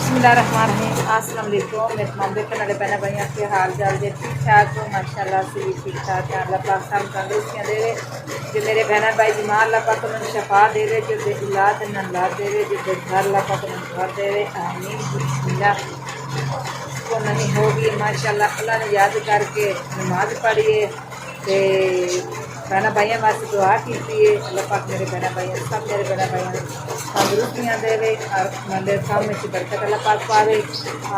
बिस्मिल्लाहिर्रहमानिर्रहीम। अस्सलाम वालेकुम। मेरे माम देखने वाले बहन भाइयों के हाल चाल जे ठीक ठाक हो माशाअल्लाह से भी ठीक ठाक है। अल्लाह पाक सब तंदुरुस्तियाँ देवे। जो मेरे बहन भाई बीमार अल्लाह पाक उन्हें शफा देवे, जो औलाद न औलाद देवे, जो घर अल्लाह पाक उन्हें घर देवे। आमीन। बिस्मिल्लाह। तो नमी हो गई माशाअल्लाह। अल्लाह ने याद करके नमाज पढ़िए ते बहन भाइयों वास्ते दुआ की है। अल्लाह पाक मेरे बहन भाइयों सब मेरे बहन भाइयों तंदुरुस्तियाँ देवे और मेरे काम में बरकत अल्लाह पाक पावे।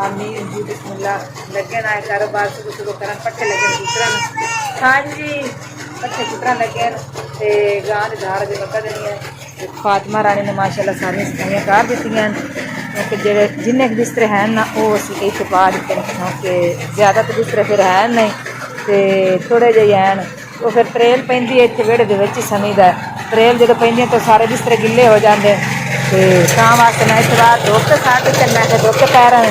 आमीन जी। बिस्मिल्लाह। लगे ना कारोबार सुबह सुबह करन, पट्ठे लगे कुतरन। हाँ जी, पट्ठे कुतरन लगे ते गां दे धार अजे बता देनी है। फातिमा रानी ने माशाअल्लाह सारियां सफाइयां कर दित्तियां क्योंकि जेडे जिन्ने बिस्तर हैं ना वो असीं इत्थे पा दित्ते क्योंकि ज़्यादा तो बिस्तर फिर है नहीं ते थोड़े जे हैं तो फिर त्रेल पैंदी है इत्थे विहड़े दे विच समीदा त्रेल जो पैंदी तो सारे बिस्तर गिले हो जाते तो तां वास्ते मैं इस बार धुप साड़ दित्ते। मैं धुप पै रहे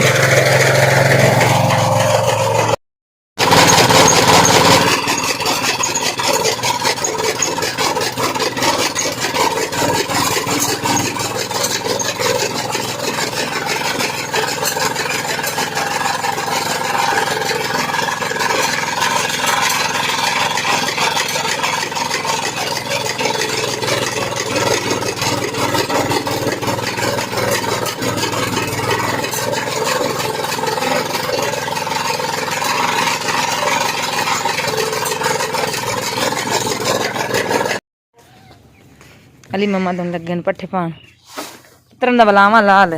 अली मम्मा तुम लगे पट्ठे पान तरन का बलावा लाल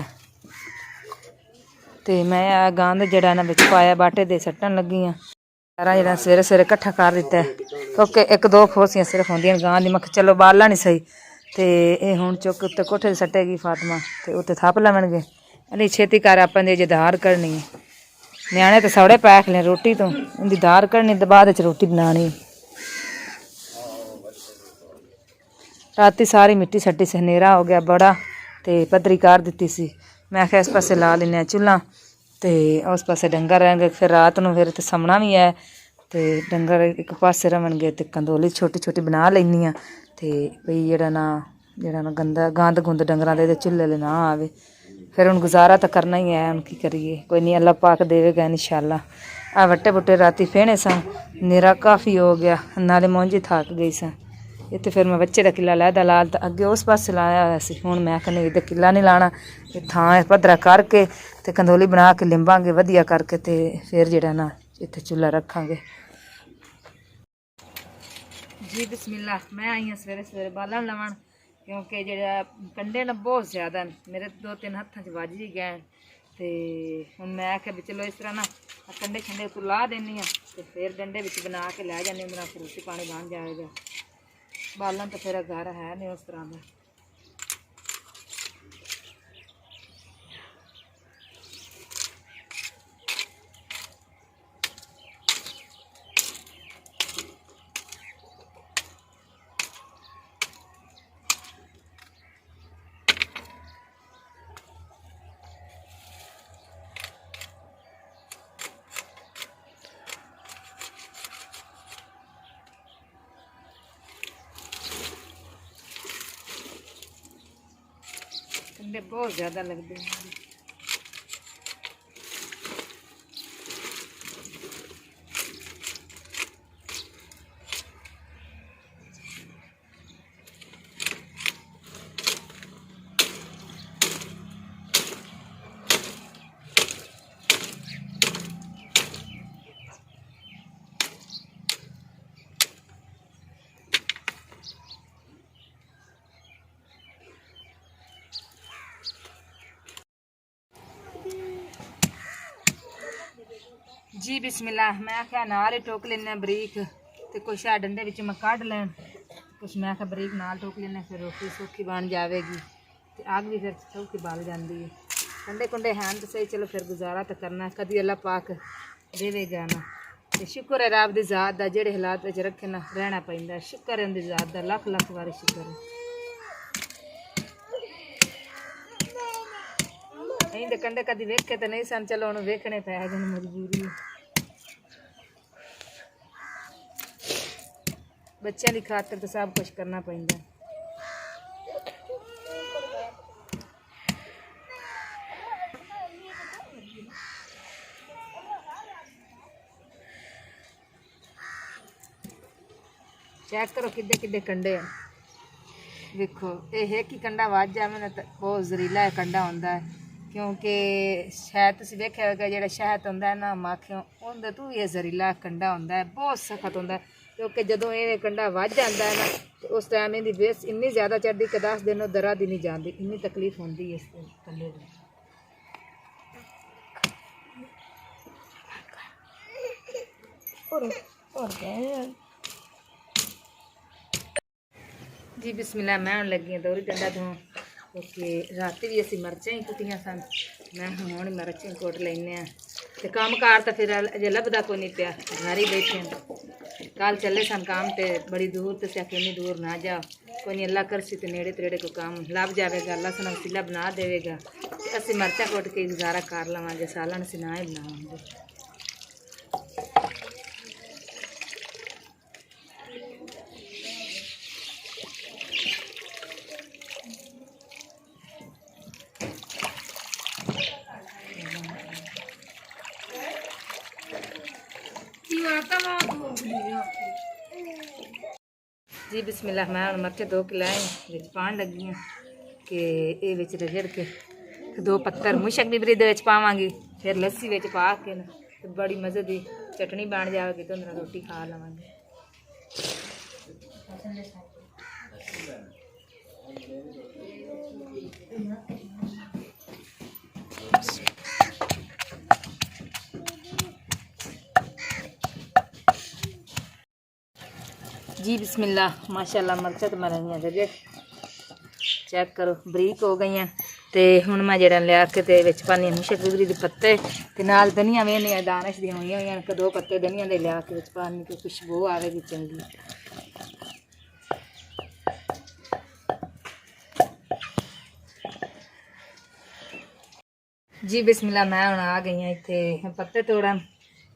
तो मैं गां जड़ा ना बिच पाया बाटे दे सट्टन लगी हाँ सारा जरा सवेरे सवेरे कट्ठा कर दिता है क्योंकि एक दो खोसियां सिर्फ होंदियां गां दी। मख चलो बाला नहीं सही तो ये हुण चुक उत्ते कोठे सट्टेगी फातिमा तो उत्ते थप लवणगे। अली छेती कर अपन दी जे धार करनी न्याणे तो सौड़े पै खले रोटी तो उनकी धार करनी तो बाद रोटी बनानी। राती सारी मिट्टी सट्टी से हनेरा हो गया बड़ा तो पद्धरी कर दी सी। मैं आख्या इस पासे ला लें चूल्हा तो उस पासे डंगर रहेंगे फिर रात को फिर तो समना भी है तो डंगर एक पासे रवणगे तो कंदोली छोटी छोटी बना लैनी हाँ तो बई जड़ा ना गंदा गंद गुंद डंगर दे चूल्हे ना आवे। फिर हुण गुजारा तो करना ही है, हुण की करिए कोई नहीं अल्लाह पाक देवेगा इंशाअल्लाह। आ वट्टे बुट्टे राती फेने सन नेरा काफ़ी हो गया नाले मुंझी थक गई सा इत्थे फिर मैं बच्चे का किला लैदा लाल तो अगे उस पास लाया हुआ सी। हुण मैं कहनी इधर किला नहीं लाना थां पद्धरा करके तो कंदोली बना के लिंबांगे वधिया करके तो फिर जड़ा ना इत्थे चूल्हा रखांगे जी। बिस्मिल्लाह। मैं आई हाँ सवेरे सवेरे बालन लवन क्योंकि जड़ा कंडे ना बहुत ज़्यादा मेरे दो तीन हत्थों च वज ही गए तो हुण मैं आख्या भी चलो इस तरह ना कंडे छंडे तो ला देनी हाँ तो फिर डंडे विच बना के लै जाने उन्हें फिर रोटी पानी बन जाएगा। बालन तो फिर घर है नहीं उस तरह का। कंडे बहुत ज़्यादा लगते हैं। जी बिस्मिल्लाह। मैं आख्या नाल ही टोक लेने बरीक तो कुछ आ डंडे विच मैं कढ़ लैन कुछ मैं आख्या बरीक नाल टोक लेने फिर रोटी सौखी बन जाएगी तो आग भी फिर सौखी बल जाती है। कंडे कुंडे हैं तो सही चलो फिर गुजारा तो करना कभी अल्लाह पाक देवेगा ना तो शुक्र है रब दी ज़ात दा जेड़े हालात विच रखे ना रहना पैंदा। शुक्र है उनकी ज़ात दा लख लख बारी शुक्र है। नहीं तो कंडे कभी वेखे तो नहीं सन चलो हुण वेखने पै गए मजबूरी बच्चों की खातर तो सब कुछ करना पैंदा। चेक करो किड्डे किड्डे कंडे हैं। देखो ये एक ही कंडा वज जाए ना तो बहुत जहरीला कंडा होंदा है, क्योंकि शहद तुसीं वेख्या होगा जिहड़ा शहद होंदा है ना माखियों उहदे तों ये जहरीला कंडा होंदा है, बहुत सख्त होंदा है। क्योंकि जदों ये कंडा वज जाता है ना तो उस टाइम इहदी बेस इन्नी ज़्यादा चढ़दी कि 10 दिन दरा दी नहीं जाती, इन्नी तकलीफ होंदी है इस कंडे दी। जी बिस्मिल्लाह, मैं हुण लगी दोहरी डंडा धोन, क्योंकि राती भी असीं मरचां ही कुटियां सन। मैं हुण मरचां कुट लैने ते काम कार तो फिर अजे लभदा कोई नहीं पिया, घर ही बैठे हैं। कल चले सन काम ते बड़ी दूर, तो सिया किन्नी दूर ना जाओ, कोई नहीं अल्लाह करसी तो नेड़े तेड़े को काम लभ जाएगा, अल्लाह सन वसीला बना देगा। असीं मरचां कुट के गुजारा कर लवांगे, सालन असीं ना ही बनावांगे। जी बिस्मिल्लाह, मैं हम मरचे 2 किलो विच पान लगी हूँ कि ये विच रगड़ के 2 पत्तर मुशक बिबरी दे विच पावांगी, फिर लस्सी विच पा के ना तो बड़ी मज़े की चटनी बन जाएगी, तो अंदर रोटी खा लवांगे। जी बिस्मिल्लाह, माशाल्लाह मरचा तो मेरिया जगह चेक करो बरीक हो गई हैं। तो हुण मैं जड़ा लिया के ते विच पानी मुशक बिबरी के पत्ते ते नाल धनिया वेहने दानिश दी होई हुई 2 पत्ते धनिया दे लिया के विच पानी की खुशबू आवेगी चंगी। जी बिस्मिल्लाह, मैं हुण आ गई इत्थे पत्ते तोड़न,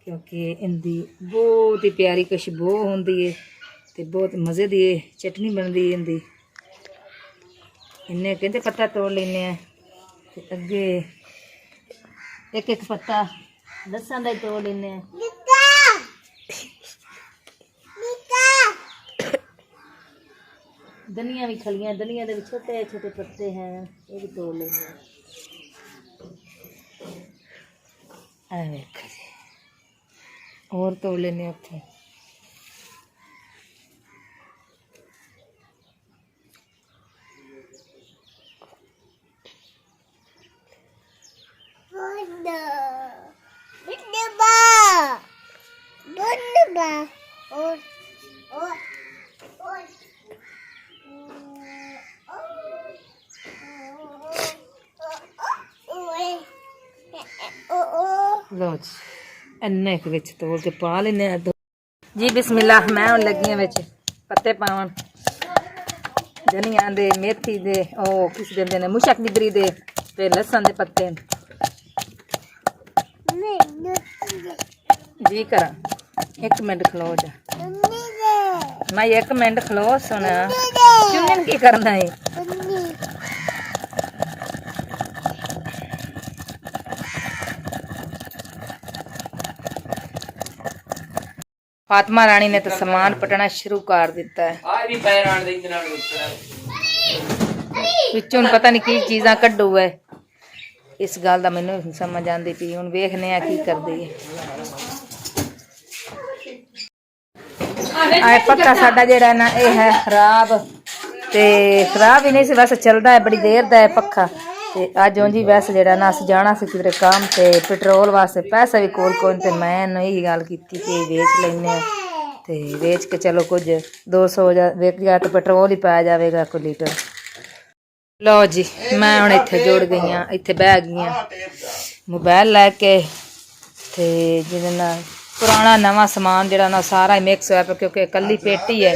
क्योंकि इनकी बहुत ही प्यारी खुशबू होंदी है ते बहुत मज़े की चटनी बनती है इनकी। इन्हें कहते पत्ता तोड़ लेने अगे एक एक पत्ता लसन का ही तोड़ लेने। धनिया भी खलियां, धनिया के भी छोटे छोटे पत्ते हैं, ये भी तोड़ लेने। और तोड़ लेने उत्थे। लो जी इन्ने विच तोड़ के पा लेने। जी बिस्मिल्लाह, मैं हुण लगी विच पत्ते पावन धनिया दे, मेथी दे, ओ किस देंदे ने मुशक बिबरी दे, ते लहसुन दे पत्ते। जी करा 1 मिनट खलो जा, मैं 1 मिनट खलो सुना चुनन की करना है। फातिमा रानी ने तो सामान पटना शुरू कर दिता है। पिछों पता नहीं की चीज़ां कड्डू है, इस गल का मैनू समझ आती पी। हुण वेखने आ की करदी है। आए पक्का साडा जेड़ा ना ये है खराब, ते खराब ही नहीं सी, बस चलदा है बड़ी देर दा है पक्खा। ते अज उंजी वैसे जेड़ा ना अस जाना सी किधरे काम, ते पेट्रोल वास्ते पैसा भी कोल कोई, ते मैं यही गल कीती कि वेच लैने, ते वेच के चलो कुछ 200 विक गया तो पेट्रोल ही पाया जाएगा कोई लीटर। लो जी मैं हुण इत्थे जुड़ गई हाँ, इत्थे बह गई हाँ मोबाइल लैके, ते जिहदे नाल पुराना नवा समान जिहड़ा ना सारा ही मिक्स होया, क्योंकि कल्ली पेटी है।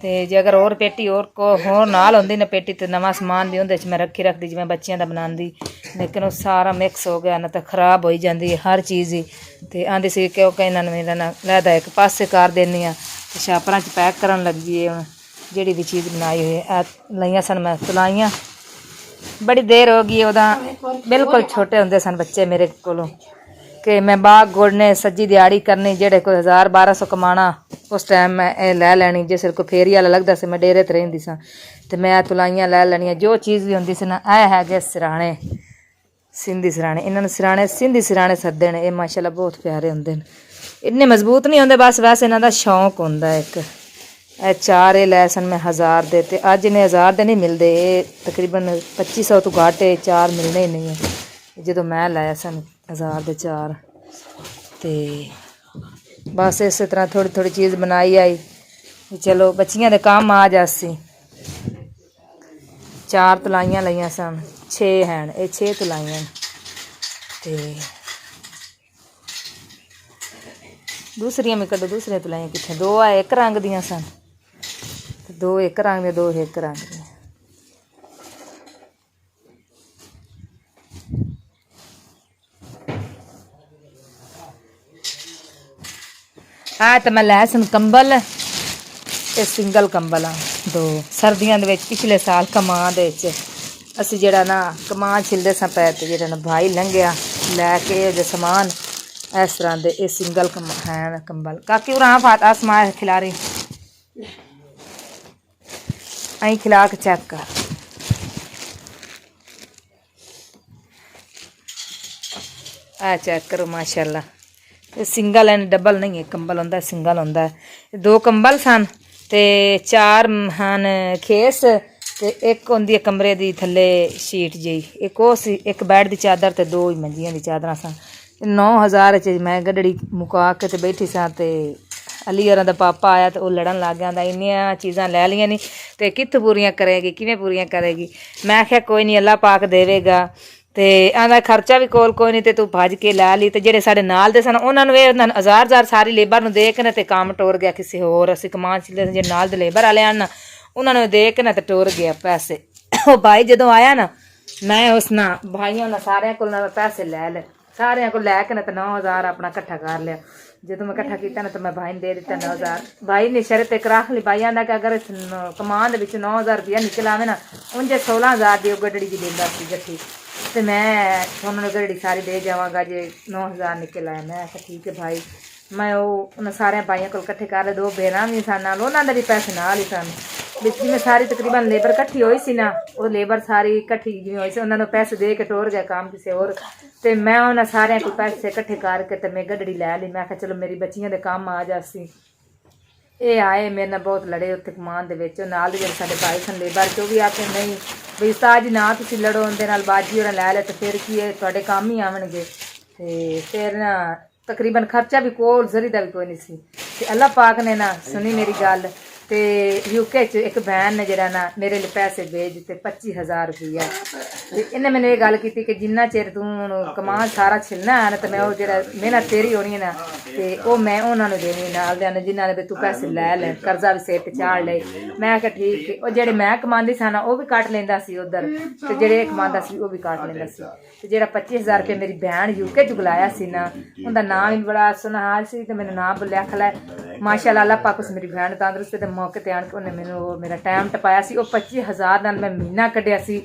तो जे अगर होर पेटी होर नाल होंदी ना पेटी, तो नवा समान भी उहदे च मैं रखदी जिवें बच्चियां दा बनांदी, लेकिन वो सारा मिक्स हो गया ना, तो खराब हो जाती है हर चीज़ ही। तो आंदी सी क्योंकि इन्हां नूं मेरा ना लैदा एक पासे कर देनी आ, तो छापरां च पैक करन लगी है। हुण जिहड़ी भी चीज़ बनाई हुई लईआं सन मैं तुलाइयां, बड़ी देर हो गई। उदा बिल्कुल छोटे होंदे सन बच्चे मेरे कोलों, कि मैं बाग गुड़ने सज्जी दिहाड़ी करनी, जेड़े कोई 1000-1200 कमाना उस टाइम मैं लै लैनी। जिस कोई फेरी वाला लगता से मैं डेरे ते रहिंदी सां ते मैं तुलाइयां लै लैनियां। जो चीज़ भी होंदी सी ना, है गए सिराने, सिंधी सिराने। इन्होंने सिराने सिंधी सिराने सद्दे ने। माशाल्लाह बहुत प्यारे होंदे न। इन्ने मजबूत नहीं होंदे, बस वैसे इन्हां दा शौक होंदा एक। चार लै सन मैं 1000 दे, ते अज इन्हें 1000 दे नहीं मिलते। तकरीबन 2500 तो घट चार मिलने ही नहीं है। जो मैं लाया सन 1000 दे 4, तो बस इस तरह थोड़ी थोड़ी चीज़ बनाई आई। चलो बच्चियां दे काम आ जासी। 4 तुलाइयां लईयां सन, 6 हैं, ये 6 तुलाइयां। तो दूसरियां में कड्डो, दूसरियां तुलाइयां कितने? 2 है एक रंग दियां सन, 2 एक रंग दे, 2 एक रंग दे। तो मैं लै सन कंबल, ये सिंगल कंबल आ 2 सर्दियों के। पिछले साल कमान दे असी जरा ना कमान छिलते सा पै, तो जरा ना भाई लंघिया लैके समान इस तरह के। ये सिंगल हैं कंबल। काकी उरा फाता समान खिलारी आई, खिला के चेक कर। चेक करो माशाल्लाह। ये सिंगल है, डबल नहीं है। कंबल होंदा सिंगल होंदा है। 2 कंबल सन, ते 4 हन खेस, ते एक होंदी है कमरे दी थल्ले शीट जी। एक वो सी, एक बैड दी चादर, ते 2 ही मंजियां दी चादर सन। 9000 च मैं गड्डी मुका के ते बैठी सा, ते अली होरां दा पापा आया तो वह लड़न लग गया। आंदा इन्नियां चीज़ां लै लियां नी ते कित्थों पूरियां करेगी, किवें पूरियां करेगी। मैं आख्या कोई नहीं, अल्लाह पाक देवेगा। ते आंदा खर्चा भी कोई नहीं, ते तू भज के लै ली। ते जेड़े साडे नाल दे सन उन्होंने 1000 सारी लेबर नूं दे के ना ते काम टोर गया किसी होर। असीं कमान छिल्ले जे नाल दे लेबर वाले आन ना, उन्होंने दे के ना ते टोर गया पैसे। वो भाई जदों आया ना, मैं उस ना भाइयों ने सारे को पैसे ले सारे को लैके ना, तो 9000 अपना कट्ठा कर लिया। जो मैं कट्ठा किया ना, तो मैं भाई ने दे दिता 9000। भाई ने शर्त एक रख ली, भाई आंदा कि अगर कमान दे 9000 रुपया निकल आवे ना, उनजे 16000 दी गड्डी जी लेंदा सी जट्ठी, तो मैं उन्होंने गड्डी सारी दे जावांगा जे 9000 निकल आया। मैं आख्या ठीक है भाई। मैं उन्हें सारे भाइयों को कट्ठे कर ले। 2 बहना भी सन, उन्होंने भी पैसे नाल ही सन। जिवें सारी तकरीबन लेबर कट्ठी हुई सी ना, वो लेबर सारी कट्ठी जिवें हुई सी, उन्होंने पैसे दे के टोर गया काम किसी होर। तो मैं उन्हें सारे को पैसे कट्ठे करके तो मैं गड्डी लै ली। मैं आख्या चलो मेरी बच्चियां दे काम आ जासी। ये आए मेरे नाल बहुत लड़े उत्थे कमान दे विच। नाल दे जेह्ड़े साडे भाई सन लेबर च, भी आखे नहीं बई उस्ताद जी ना तुसीं लड़ो, उंदे नाल बाजी होर लै ले, तो फिर की है तुहाडे काम ही आवणगे। ते फिर ना तकरीबन खर्चा भी कोल जरी दा भी कोई नहीं सी। ते अल्लाह पाक ने ना सुनी मेरी गल। तो यूके च एक बहन ने जरा ना मेरे लिए पैसे भेज दिते 25000 रुपया। तो इन्हें मैंने ये गल की कि जिन्ना चिर तू कमान सारा छिलना है ना, तो मैं वो जो मेहनत तेरी होनी है ना, तो मैं उन्होंने देनी नाल दे जिन्होंने भी तू पैसे लै ले, कर्जा भी सिर ते चाड़ ले। मैं आख्या ठीक है। और जेड़े मैं कमांदी सा ना, वो भी कट लेंदा सी उधर, ते जेड़े कमांदा सी वो भी कट लेंदा सी। ते जेड़ा 25000 रुपया मेरी बहन यूके च बुलाया सी ना, उनका नाम भी बड़ा सुनहार सी, तो मैंने नाम बोलिया खला माशाल्लाह। अल्लाह पाक उस मेरी बहन तंदरुस्त ते मौके ते आन के उन्हें मैंने वो मेरा टाइम टपाया सी। वो 25000 नाल मैं महीना कढ़िया सी,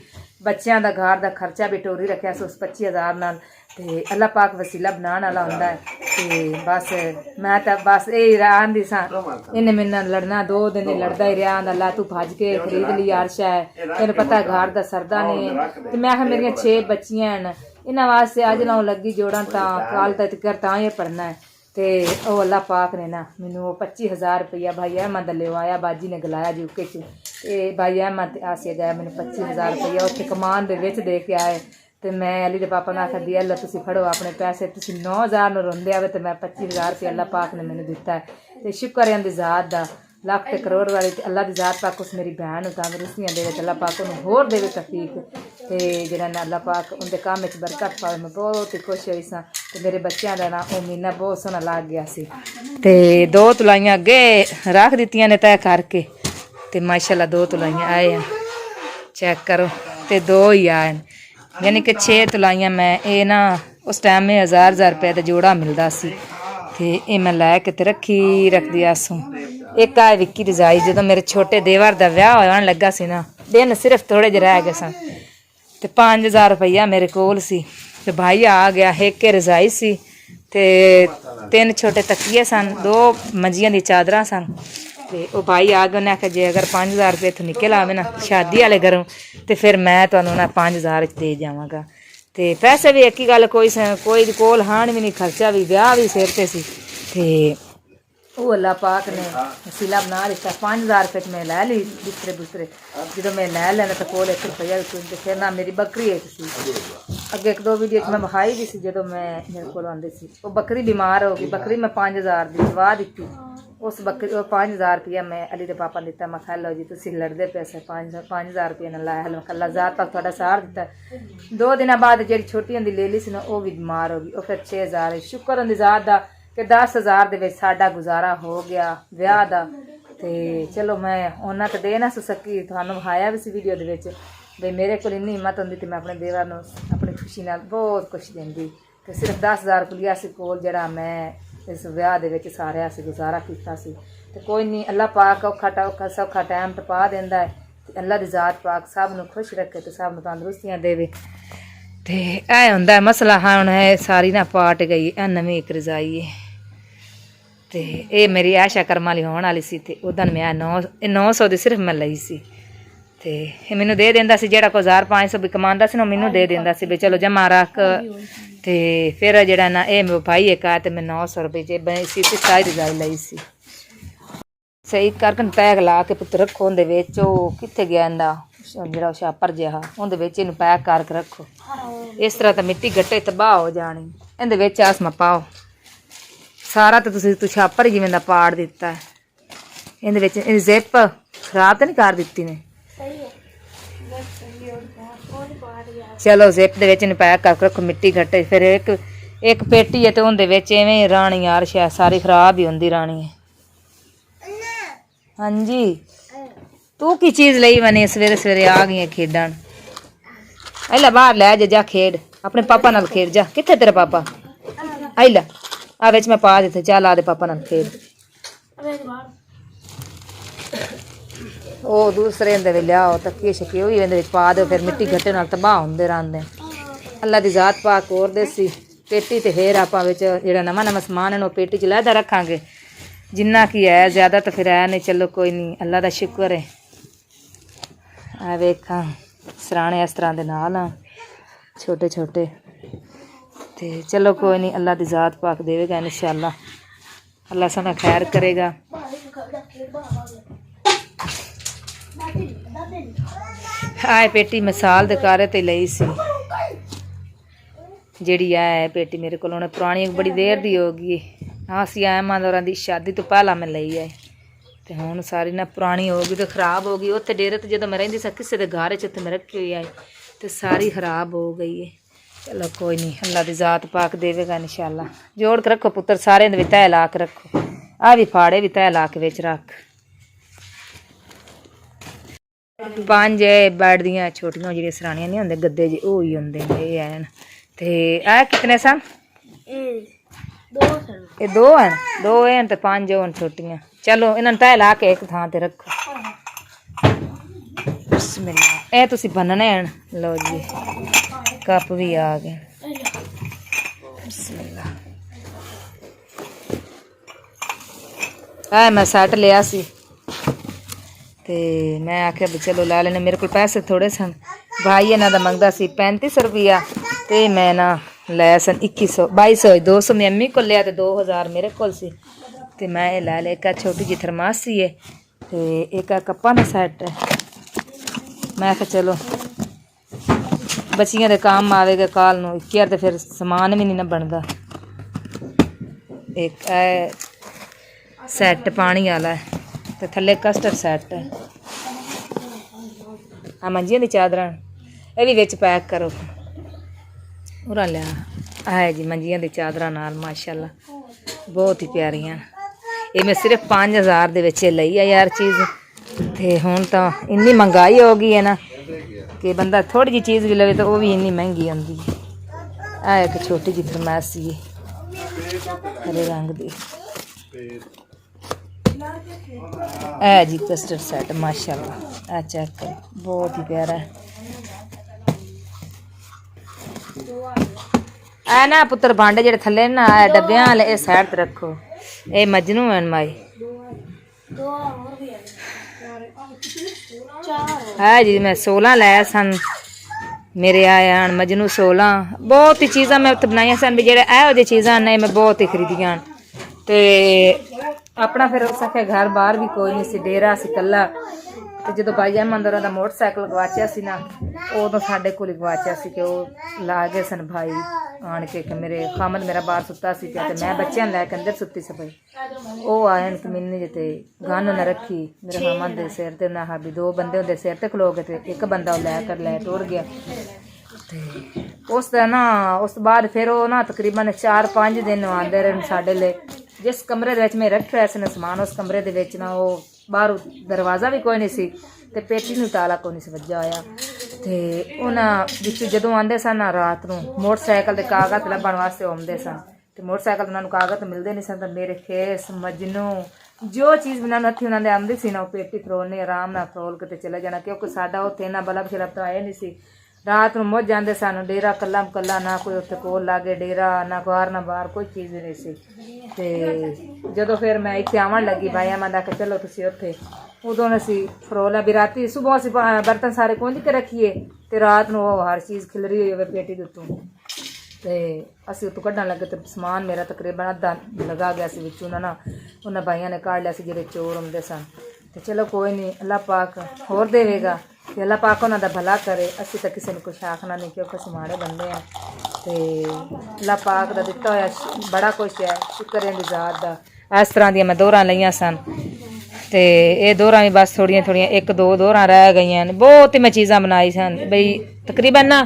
बच्चों का घर का खर्चा भी टोरी रखा से उस 25000 नाल। ते अल्लाह पाक वसीला बनाने वाला होंदा है। ते बस मैं तो बस यही आंदी सा, इन्हें मेरे नाल लड़ना 2 दिन लड़दा ही रहा। अल्लाह तू भज के खरीद ली यार शै, तेन पता घर का सरदा नहीं। तो मैं मेरिया 6 बच्चियां हैं, इन्होंने वास्ते अज ना लगी जोड़ा तो कल तक तां ही पढ़ना है। तो वह अल्लाह पाक ने ना मैनू 25000 रुपया भाई अहमद लिवाया, बाजी ने गलाया यूके च। भाई अहमद आसिया गया मैंने 25000 रुपया उत्थे कमान दे विच दे के आए। तो मैं अली दे पापा ने आखा दी अल्लाह तुसीं फड़ो अपने पैसे, तुसीं 9000 नूं रोंदे आवे, तो मैं 25000 रुपया अल्लाह पाक ने मैंने दिता है। तो शुक्र है उनकी ज़ात दा, लख ते करोड़ वाली अल्लाह की ज़ात पाक उस मेरी बहन नूं तंदरुस्तियां देवे, अल्लाह पाक उन्हें होर देवे तौफीक। तो जिहड़ा ना अल्लाह पाक उनके काम में बरकत पावे। मैं बहुत ही खुश हुई सा। तो मेरे बच्चों का ना वो महीना बहुत सोहना लग गया सी। तो 2 तुलाइयां अगे रख दित्तियां ने तय करके, तो माशाल्लाह 2 तुलाइयां आए हैं, चेक करो। तो 2 ही आए, यानी कि 6 तुलाइयां मैं ये ना उस टाइम में 1000 रुपये का जोड़ा मिलता सी। तो ये मैं लैके तो रखदी आसूँ। एक आए विक्की रजाई, जो मेरे छोटे देवर का विआह होने लगा सी ना, दिन सिर्फ थोड़े जे रह गए सन, तो 5000 रुपया मेरे कोल सी। तो भाई आ गया, एक रजाई सी ते 3 छोटे तकिए सन, 2 मंजियां दी चादरां सन। ते वो भाई आ गए, उन्हें आख्या जे अगर 5000 रुपये इत्थों निकल आवे ना शादी वाले घरों तो फिर मैं तुहानू ना 5000 दे जावांगा। ते पैसे भी एक ही गल, कोई कोल हान भी नहीं, खर्चा भी, ब्याह भी सिर ते सी। ते वो अल्लाह पाक ने वसीला बना दिता। 5000 रुपये मैं लै ली बिस्तरे बुस्तरे। जो मैं लै लेना तो कोल 1 रुपया भी कोई, फिर ना मेरी बकरी एक सी अगे 1-2 वीडियो मैं बखाई भी सी जो मैं मेरे को आती सी। वो बकरी बीमार हो गई, बकरी मैं 5000 की दवा दी। उस बकरी 5000 रुपया मैं अली के पापा ने दिता। मैं कहा लो जी तुम लड़ते पैसे 5000 रुपये ने लाया। मैं कहा ज़ात तक थोड़ा सार दिता। 2 दिन बाद जी छोटी होंगी ले ली सी ना, वो भी बीमार हो गई। वो फिर 6000 शुक्र होंगी ज़ात का कि 10000 के साडा गुजारा हो गया ब्याह का। तो चलो मैं उन्ना तो दे ना सकी, थानू विखाया भी सी वीडियो के बई मेरे को इन्नी हिम्मत होंगी तो मैं अपने देवर नूं अपनी खुशी नाल बहुत कुछ देंदी। तो सिर्फ 10000 रुपया सी कोल जड़ा मैं इस ब्याह के सारे गुजारा किया। तो कोई नहीं, अल्लाह पाक औखा सौखा टाइम टपा देंदा है। तो अल्लाह की ज़ात पाक सब नूं खुश रखे तो सब नूं तंदुरुस्तियां देवे। तो यह होंदा मसला हुण है सारी ना पाट गई। नवीं एक रजाई है तो ये मेरी आशा कर्म वाली होने वाली सी। तो उदन मैं 900 की सिर्फ मैं लई सी। तो मैनू दे देंदा सी, जेड़ा कोई 1500 भी कमांदा सी ना मैनू दे देंदा सी भी चलो जमा रख। तो फिर जड़ा ना ये भाई एक आया तो मैं 900 रुपये सी सारी रजाई लई सी। सही करके पैक ला के पुत्तर रखो उहदे विच। कित्थे गया इंदा जेड़ा छापर जिहा उहदे विच इहनूं पैक करके रखो। इस तरह तो मिट्टी गट्टे तबाह हो जानी। इहदे विच आसमा पाओ सारा। तो तुसीं छापर जिवें दा पाड़ दिता है। इहदे विच जिप खराब तो नहीं कर दित्ती ने। चलो जिप दे विच पैक करके रखो मिट्टी गट्टे। फिर एक पेटी है तो उहदे विच इवें राणी यार शायद सारी खराब ही होंदी राणी है। हाँ जी तू की चीज़ लई बने सवेरे सवेरे आ गई खेडन। आइला बाहर लै जा खेड अपने पापा नाल खेड जा। कित्थे तेरा पापा? आइला आ विच मैं पा दिते, जा ला दे पापा नाल खेड। ओ दूसरे इंदे लियाओ तकिए शकिए भी इंदे विच पा दो। फिर मिट्टी गट्टे नाल तबाह होंदे रहिंदे। अल्लाह दी ज़ात पाक होर देसी पेटी। तो फिर आपां विच जेहड़ा नवां समान है वो पेटी च लैदा रखांगे जिन्ना की है। ज़्यादा तो फिर है नहीं, चलो कोई नहीं अल्लाह दा शुक्र है। आ वेखां सराणे इस तरह दे नाल छोटे छोटे। तो चलो कोई नहीं अल्लाह दी ज़ात पाक देवेगा इंशाअल्लाह। अल्लाह सना खैर करेगा। आए पेटी मिसाल दे कारे ते लई सी जेड़ी है पेटी मेरे को पुरानी बड़ी देर दी हो गई। हाँ सी अहमद होरां दी शादी तो पहला मैं लई आई। तो हुण सारी ना पुरानी हो गई तो खराब हो गई। उत्थे डेरे ते जदों मैं रहिंदी सी किसी दे घर च उत्थे मैं रखी हुई आई तो सारी खराब हो गई है। चलो कोई नहीं अल्लाह दी ज़ात पाक देवेगा इंशाअल्लाह। जोड़ के रखो पुत्र सारे दे तह ला के रखो। आ भी फाड़े भी तह ला के विच रख। 5 बैड दियां छोटियां जिहड़ियां सराणियां नहीं होंदे गद्दे जी वो ही होंदे ने। ये हैन ते आ कितने सन? ये 2 हैं, 2 हैं तो 5 होन छोटियां। चलो इन्हां तह ला के एक थां ते रखो। बिस्मिल्लाह ए तुसी बनने हैं। लो जी कप भी आ गए। बिस्मिल्लाह मैं सैट लिया सी ते मैं आख्या भी चलो ला लेने। मेरे को पैसे थोड़े सन। भाई इन्हां दा मंगदा सी 3500 रुपया ते मैं ना लै सन 2100 2200 200 मैं अम्मी को लिया तो 2000 मेरे को सी। तो मैं ये लै लिया। एक छोटी जी थरमासी है तो एक कप्पा में सैट है। मैं आख्या चलो बच्चियां दे काम आवेगा कल नूं। इक्की तो फिर समान भी नहीं ना बनता। एक सैट पानी वाला है तो थल्ले कस्टर्ड सैट है। आ मंजियां दी चादरां ये भी विच पैक करो। उरा लिया है जी मंजियां दी चादरां नाल माशाअल्लाह बहुत ही प्यारियां। ये मैं सिर्फ 5000 दे विच लई है यार चीज़। तो हुण तो इन्नी महंगाई हो गई है ना कि बंदा थोड़ी जी चीज़ भी लवे तो वो भी इन्नी महंगी आती है। एक छोटी जी फरमाइशी है हरे रंग दी है जी कस्टर्ड सेट माशाल्लाह। चेक करो बहुत ही प्यारा है। ਆ ना पुत्र भांडे जेडे थले ना डब्बियां वाले ए साइड ते रखो। ए मजनू है माई है जी। मैं 16 लाया सन मेरे आए हैं मजनू 16 बहुत ही चीज़ा मैं उत्थे बनाई सन भी जेडे एहो जी चीज़ा ने मैं बहुत ही खरीदियां ते अपना फिर उस आखे घर बाहर भी कोई नहीं सी डेरा सी कला ਤੇ ਜਦੋਂ ਬਾਈ ਅਹਿਮਦ ਹੋਰਾਂ ਦਾ ਮੋਟਰਸਾਈਕਲ ਗਵਾਚਿਆ ਸੀ ਨਾ ਉਦੋਂ ਸਾਡੇ ਕੋਲ ਗਵਾਚਿਆ ਸੀ ਕਿ ਉਹ ਲਾ ਗਏ ਸਨ ਭਾਈ ਆਣ ਕੇ ਮੇਰੇ ਖਾਮਦ ਮੇਰਾ ਬਾਹਰ ਸੁੱਤਾ ਸੀ ਤੇ ਮੈਂ ਬੱਚਿਆਂ ਲੈ ਕੇ ਅੰਦਰ ਸੁੱਤੀ ਸੀ ਭਾਈ ਉਹ ਆਏ ਕਿ ਮੈਨੂੰ ਜਿੱਤੇ ਗਨ ਨਾ ਰੱਖੀ ਮੇਰੇ ਖਾਮਦ ਦੇ ਸਿਰ ਤੇ ਨਾ ਵੀ ਦੋ ਬੰਦੇ ਉਹਦੇ ਸਿਰ ਤੇ ਖਲੋ ਗਏ ਤੇ ਇੱਕ ਬੰਦਾ ਉਹ ਲੈ ਟੁਰ ਗਿਆ ਤੇ ਉਸ ਦਾ ਨਾ ਉਸ ਤੋਂ ਬਾਅਦ ਫਿਰ ਉਹ ਨਾ ਤਕਰੀਬਨ 4-5 ਦਿਨ ਆਉਂਦੇ ਰਹੇ ਸਾਡੇ ਲਈ ਜਿਸ ਕਮਰੇ ਦੇ ਵਿੱਚ ਮੈਂ ਰੱਖਿਆ ਸੀ ਨਾ ਸਮਾਨ ਉਸ ਕਮਰੇ ਦੇ ਵਿੱਚ ਨਾ ਉਹ ਬਾਹਰ ਦਰਵਾਜ਼ਾ ਵੀ ਕੋਈ ਨਹੀਂ ਸੀ ਤੇ ਪੇਟੀ ਨੂੰ ਤਾਲਾ ਕੋਈ ਨਹੀਂ ਸੀ ਵੱਜਾ ਹੋਇਆ ਤੇ ਉਹਨਾਂ ਵਿੱਚ ਜਦੋਂ ਆਉਂਦੇ ਸਨ ਰਾਤ ਨੂੰ ਮੋਟਰਸਾਈਕਲ ਦੇ ਕਾਗਜ਼ ਲੱਭਣ ਵਾਸਤੇ ਆਉਂਦੇ ਸਨ ਤੇ ਮੋਟਰਸਾਈਕਲ ਉਹਨਾਂ ਨੂੰ ਕਾਗਜ਼ ਮਿਲਦੇ ਨਹੀਂ ਸਨ ਤਾਂ ਮੇਰੇ ਖੇਸ ਮਜਨੂ ਜੋ ਚੀਜ਼ ਉਹਨਾਂ ਨੂੰ ਹੱਥੀ ਉਹਨਾਂ ਦੇ ਆਉਂਦੀ ਸੀ ਨਾ ਉਹ ਪੇਟੀ ਫਰੋਲਣੀ ਆਰਾਮ ਨਾਲ ਫਰੋਲ ਕੇ ਤੇ ਚਲੇ ਜਾਣਾ ਕਿਉਂਕਿ ਸਾਡਾ ਉੱਥੇ ਨਾ ਬਲਬ ਸ਼ਲਬ ਤਾਂ ਆਏ ਨਹੀਂ ਸੀ ਰਾਤ ਨੂੰ ਮੁੱਝ ਜਾਂਦੇ ਸਾਨੂੰ ਡੇਰਾ ਕੱਲਾ ਕੱਲਾ ਨਾ ਕੋਈ ਉੱਥੇ ਕੋਲ ਲਾਗੇ ਡੇਰਾ ਨਾ ਬਾਹਰ ਨਾ ਬਾਹਰ ਕੋਈ ਚੀਜ਼ ਨਹੀਂ ਸੀ ਤੇ ਜਦੋਂ ਫਿਰ ਮੈਂ ਇੱਥੇ ਆਉਣ ਲੱਗੀ ਬਾਈਆਂ ਮੈਂ ਆਖਿਆ ਚਲੋ ਤੁਸੀਂ ਉੱਥੇ ਉਦੋਂ ਅਸੀਂ ਫਰੋਲਾ ਵੀ ਰਾਤੀ ਸੁਬਹ ਅਸੀਂ ਬਰਤਨ ਸਾਰੇ ਕੁੰਝ ਕੇ ਰੱਖੀਏ ਤੇ ਰਾਤ ਨੂੰ ਉਹ ਹਰ ਚੀਜ਼ ਖਿਲਰੀ ਹੋਈ ਹੋਵੇ ਪੇਟੀ ਦੇ ਉੱਤੋਂ ਤੇ ਅਸੀਂ ਉੱਤੋਂ ਕੱਢਣ ਲੱਗੇ ਤੇ ਸਮਾਨ ਮੇਰਾ ਤਕਰੀਬਨ ਅੱਧਾ ਲਗਾ ਗਿਆ ਸੀ ਵਿੱਚ ਉਹਨਾਂ ਬਾਈਆਂ ਨੇ ਕੱਢ ਲਿਆ ਸੀ ਜਿਹੜੇ ਚੋਰ ਹੁੰਦੇ ਸਨ ਤੇ ਚਲੋ ਕੋਈ ਨਹੀਂ ਅੱਲਾਹ ਪਾਕ ਹੋਰ ਦੇਵੇਗਾ ਤੇ ਅੱਲਾਹ ਪਾਕ ਉਹਨਾਂ ਦਾ ਭਲਾ ਕਰੇ ਅਸੀਂ ਤਾਂ ਕਿਸੇ ਨੂੰ ਕੁਛ ਆਖਣਾ ਨਹੀਂ ਕਿਉਂਕਿ ਅਸੀਂ ਮਾੜੇ ਬੰਦੇ ਆ ਤੇ ਅੱਲਾਹ ਪਾਕ ਦਾ ਦਿੱਤਾ ਹੋਇਆ ਬੜਾ ਕੁਛ ਹੈ ਸ਼ੁਕਰ ਹੈ ਦੀ ਜ਼ਾਤ ਦਾ ਇਸ ਤਰ੍ਹਾਂ ਦੀਆਂ ਮੈਂ ਦੋਹਰਾਂ ਲਈਆਂ ਸਨ ਤੇ ਇਹ ਦੋਹਰਾਂ ਵੀ ਬਸ ਥੋੜੀਆਂ ਥੋੜੀਆਂ 1-2 ਦੋਹਰਾਂ ਰਹਿ ਗਈਆਂ ਨੇ ਬਹੁਤ ਹੀ ਮੈਂ ਚੀਜ਼ਾਂ ਬਣਾਈ ਸਨ ਬਈ ਤਕਰੀਬਨ ਨਾ